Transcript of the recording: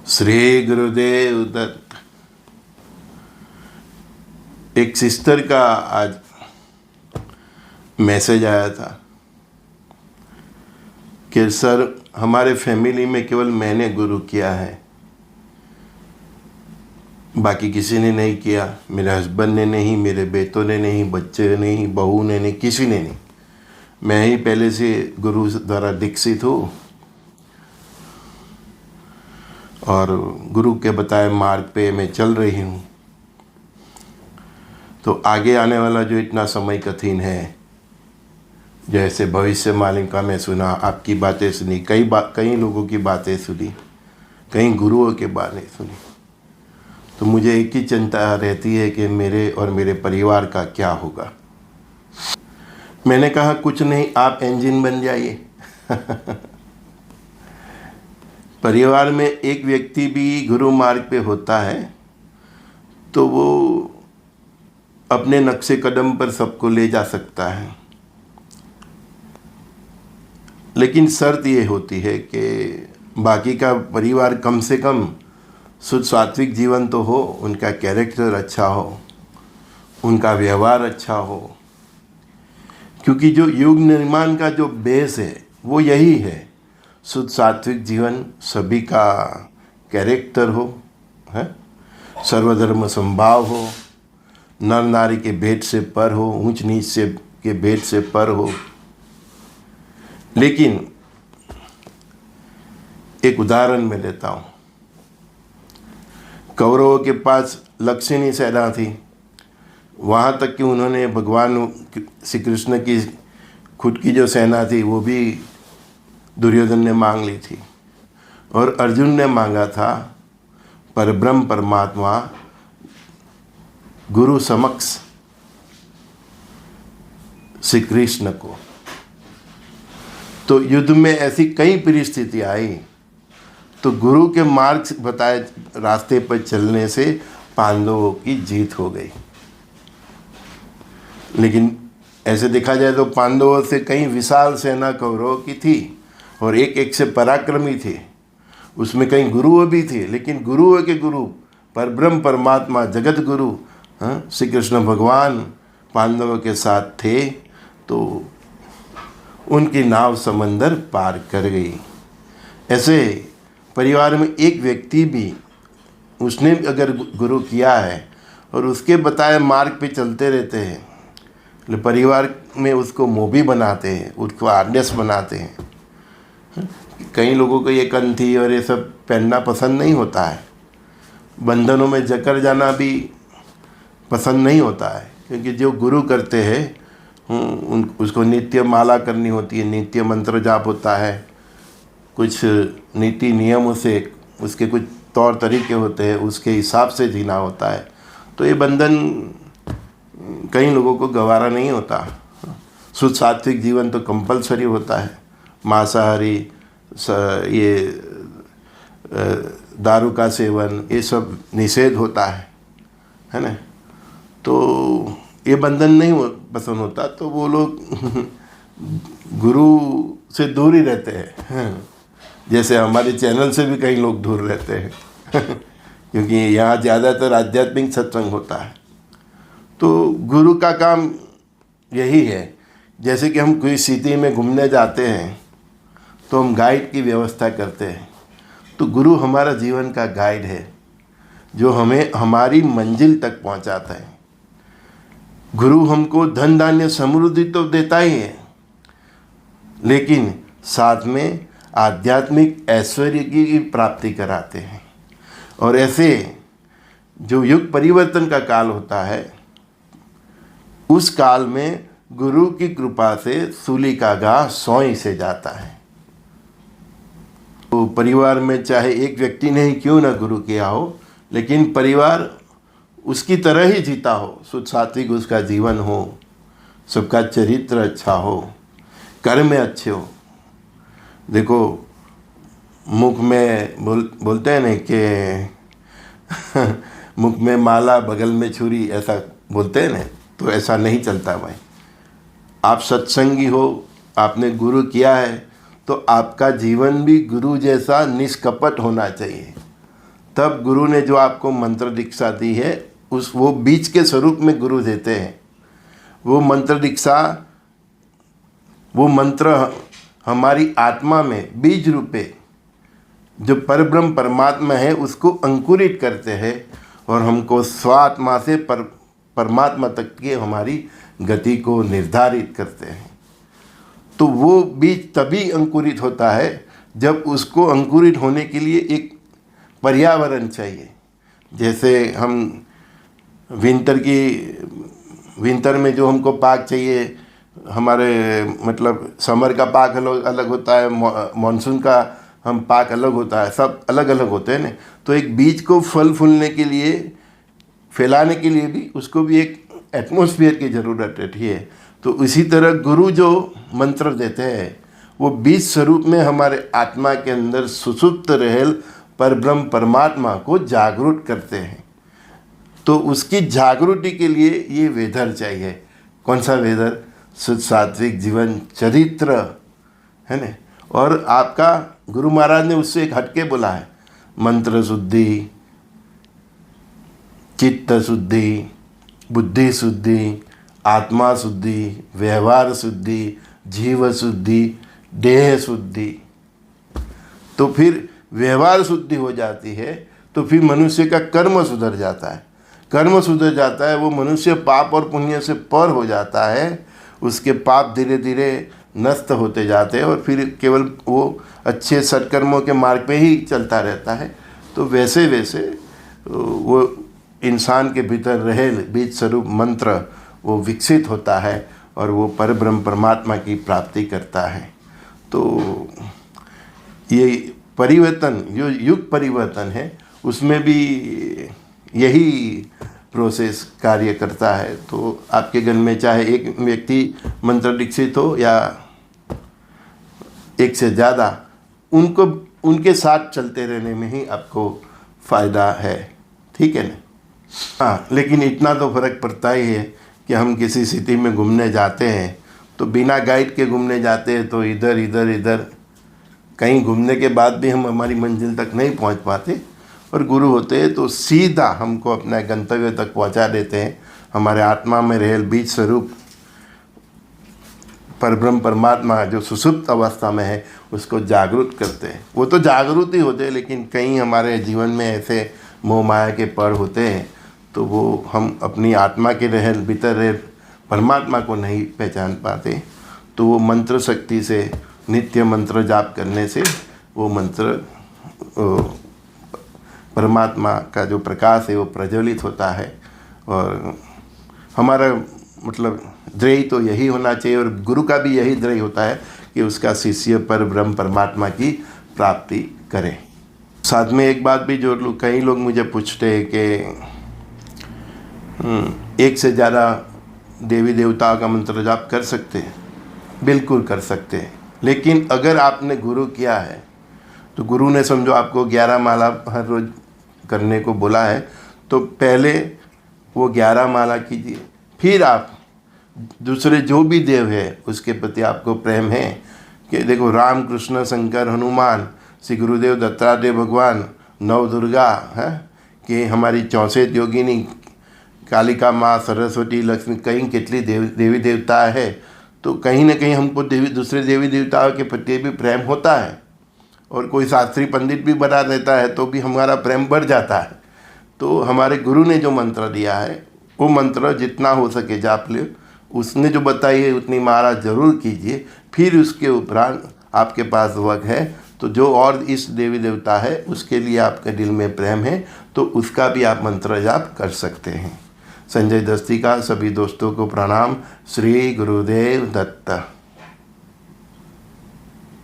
श्री गुरुदेव दत्त। एक सिस्टर का आज मैसेज आया था कि सर हमारे फैमिली में केवल मैंने गुरु किया है, बाकी किसी ने नहीं किया। मेरे हस्बैंड ने नहीं, मेरे बेटों ने नहीं, बच्चे ने नहीं, बहू ने नहीं, किसी ने नहीं। मैं ही पहले से गुरु द्वारा दीक्षित हूँ और गुरु के बताए मार्ग पे मैं चल रही हूँ। तो आगे आने वाला जो इतना समय कठिन है, जैसे भविष्य मालिक का मैं सुना, आपकी बातें सुनी, कई लोगों की बातें सुनी, कई गुरुओं के बातें सुनी, तो मुझे एक ही चिंता रहती है कि मेरे और मेरे परिवार का क्या होगा। मैंने कहा कुछ नहीं, आप इंजन बन जाइए। परिवार में एक व्यक्ति भी गुरु मार्ग पे होता है तो वो अपने नक्शे कदम पर सबको ले जा सकता है, लेकिन शर्त ये होती है कि बाकी का परिवार कम से कम शुद्ध सात्विक जीवन तो हो, उनका कैरेक्टर अच्छा हो, उनका व्यवहार अच्छा हो, क्योंकि जो युग निर्माण का जो बेस है वो यही है, शुद्ध सात्विक जीवन, सभी का कैरेक्टर हो, है, सर्वधर्म संभाव हो, नर नारी के भेद से पर हो, ऊंच नीच से के भेद से पर हो। लेकिन एक उदाहरण मैं देता हूँ। कौरवों के पास लक्षिणी सेना थी, वहाँ तक कि उन्होंने भगवान श्री कृष्ण की खुद की जो सेना थी वो भी दुर्योधन ने मांग ली थी, और अर्जुन ने मांगा था परब्रह्म परमात्मा गुरु समक्ष श्री कृष्ण को। तो युद्ध में ऐसी कई परिस्थिति आई, तो गुरु के मार्ग बताए रास्ते पर चलने से पांडवों की जीत हो गई। लेकिन ऐसे देखा जाए तो पांडवों से कई विशाल सेना कौरवों की थी और एक एक से पराक्रमी थे, उसमें कई गुरुओं भी थे, लेकिन गुरुओं के गुरु परब्रह्म परमात्मा जगत गुरु श्री कृष्ण भगवान पांडवों के साथ थे, तो उनकी नाव समंदर पार कर गई। ऐसे परिवार में एक व्यक्ति भी, उसने अगर गुरु किया है और उसके बताए मार्ग पे चलते रहते हैं, परिवार में उसको मोभी बनाते हैं, उसको आदर्श बनाते हैं। कई लोगों को ये कंठी और ये सब पहनना पसंद नहीं होता है, बंधनों में जकड़ जाना भी पसंद नहीं होता है, क्योंकि जो गुरु करते हैं उसको नित्य माला करनी होती है, नित्य मंत्र जाप होता है, कुछ नीति नियमों से उसके कुछ तौर तरीके होते हैं, उसके हिसाब से जीना होता है। तो ये बंधन कई लोगों को गवारा नहीं होता। शुद्ध सात्विक जीवन तो कंपलसरी होता है, मांसाहारी, ये दारू का सेवन, ये सब निषेध होता है ना। तो ये बंधन नहीं पसंद होता, तो वो लोग गुरु से दूर ही रहते हैं। जैसे हमारे चैनल से भी कई लोग दूर रहते हैं क्योंकि यहाँ ज़्यादातर आध्यात्मिक सत्संग होता है। तो गुरु का काम यही है, जैसे कि हम कोई सिटी में घूमने जाते हैं तो हम गाइड की व्यवस्था करते हैं, तो गुरु हमारा जीवन का गाइड है जो हमें हमारी मंजिल तक पहुंचाता है। गुरु हमको धन धान्य समृद्धि तो देता ही है, लेकिन साथ में आध्यात्मिक ऐश्वर्य की प्राप्ति कराते हैं। और ऐसे जो युग परिवर्तन का काल होता है, उस काल में गुरु की कृपा से सूली का घाव सोई से जाता है। तो परिवार में चाहे एक व्यक्ति ने ही क्यों ना गुरु किया हो, लेकिन परिवार उसकी तरह ही जीता हो, शुद्ध सात्विक उसका जीवन हो, सबका चरित्र अच्छा हो, कर्म में अच्छे हो। देखो मुख में बोलते हैं ना कि मुख में माला बगल में छुरी, ऐसा बोलते हैं ना, तो ऐसा नहीं चलता भाई। आप सत्संगी हो, आपने गुरु किया है, तो आपका जीवन भी गुरु जैसा निष्कपट होना चाहिए। तब गुरु ने जो आपको मंत्र दीक्षा दी है वो बीज के स्वरूप में गुरु देते हैं। वो मंत्र दीक्षा, वो मंत्र हमारी आत्मा में बीज रूपे जो परब्रह्म परमात्मा है उसको अंकुरित करते हैं और हमको स्वात्मा से परमात्मा तक की हमारी गति को निर्धारित करते हैं। तो वो बीज तभी अंकुरित होता है जब उसको अंकुरित होने के लिए एक पर्यावरण चाहिए। जैसे हम विंटर में जो हमको पाक चाहिए, हमारे मतलब समर का पाक अलग होता है, मॉनसून का हम पाक अलग होता है, सब अलग अलग होते हैं ना। तो एक बीज को फल फूलने के लिए, फैलाने के लिए भी उसको भी एक एटमॉस्फेयर की ज़रूरत रहती है। तो इसी तरह गुरु जो मंत्र देते हैं वो बीज स्वरूप में हमारे आत्मा के अंदर सुसुप्त रहेल परब्रह्म परमात्मा को जागरूक करते हैं। तो उसकी जागृति के लिए ये वेदर चाहिए। कौन सा वेदर? शुद्ध सात्विक जीवन चरित्र, है ना। और आपका गुरु महाराज ने उससे एक हटके बोला है, मंत्र शुद्धि, चित्त शुद्धि, बुद्धि शुद्धि, आत्मा शुद्धि, व्यवहार शुद्धि, जीव शुद्धि, देह शुद्धि। तो फिर व्यवहार शुद्धि हो जाती है तो फिर मनुष्य का कर्म सुधर जाता है। कर्म सुधर जाता है, वो मनुष्य पाप और पुण्य से पर हो जाता है। उसके पाप धीरे धीरे नष्ट होते जाते हैं और फिर केवल वो अच्छे सत्कर्मों के मार्ग पे ही चलता रहता है। तो वैसे वैसे वो इंसान के भीतर रहेल बीज स्वरूप मंत्र वो विकसित होता है और वो परब्रह्म परमात्मा की प्राप्ति करता है। तो ये परिवर्तन, जो युग परिवर्तन है, उसमें भी यही प्रोसेस कार्य करता है। तो आपके घर में चाहे एक व्यक्ति मंत्र दीक्षित हो या एक से ज़्यादा, उनके साथ चलते रहने में ही आपको फ़ायदा है। ठीक है ना। हाँ, लेकिन इतना तो फ़र्क पड़ता ही है कि हम किसी सिटी में घूमने जाते हैं तो बिना गाइड के घूमने जाते हैं तो इधर इधर इधर कहीं घूमने के बाद भी हम हमारी मंजिल तक नहीं पहुंच पाते। और गुरु होते हैं तो सीधा हमको अपने गंतव्य तक पहुंचा देते हैं। हमारे आत्मा में रहेल बीज स्वरूप परब्रह्म परमात्मा जो सुसुप्त अवस्था में है उसको जागरूक करते हैं। वो तो जागरूक ही होते हैं, लेकिन कई हमारे जीवन में ऐसे मोह माया के पर होते हैं तो वो हम अपनी आत्मा के रहेल भीतर रहे परमात्मा को नहीं पहचान पाते। तो वो मंत्र शक्ति से, नित्य मंत्र जाप करने से वो मंत्र परमात्मा का जो प्रकाश है वो प्रज्वलित होता है। और हमारा मतलब ध्येय तो यही होना चाहिए और गुरु का भी यही ध्येय होता है कि उसका शिष्य पर ब्रह्म परमात्मा की प्राप्ति करे। साथ में एक बात भी जो कई लोग मुझे पूछते हैं कि एक से ज़्यादा देवी देवताओं का मंत्र जाप कर सकते हैं? बिल्कुल कर सकते हैं, लेकिन अगर आपने गुरु किया है तो गुरु ने समझो आपको 11 माला हर रोज़ करने को बोला है तो पहले वो 11 माला कीजिए, फिर आप दूसरे जो भी देव है उसके प्रति आपको प्रेम है कि देखो राम कृष्ण शंकर हनुमान श्री गुरुदेव दत्तात्रेय भगवान नव दुर्गा है कि हमारी 64 योगिनी कालिका माँ सरस्वती लक्ष्मी कहीं कितनी देवी देवता है। तो कहीं ना कहीं हमको दूसरे देवी देवताओं के प्रति भी प्रेम होता है और कोई शास्त्री पंडित भी बना देता है तो भी हमारा प्रेम बढ़ जाता है। तो हमारे गुरु ने जो मंत्र दिया है वो मंत्र जितना हो सके जाप ले, उसने जो बताई है उतनी माला जरूर कीजिए। फिर उसके उपरांत आपके पास वक्त है तो जो और इस देवी देवता है उसके लिए आपके दिल में प्रेम है तो उसका भी आप मंत्र जाप कर सकते हैं। संजय दस्ती का सभी दोस्तों को प्रणाम। श्री गुरुदेव दत्त।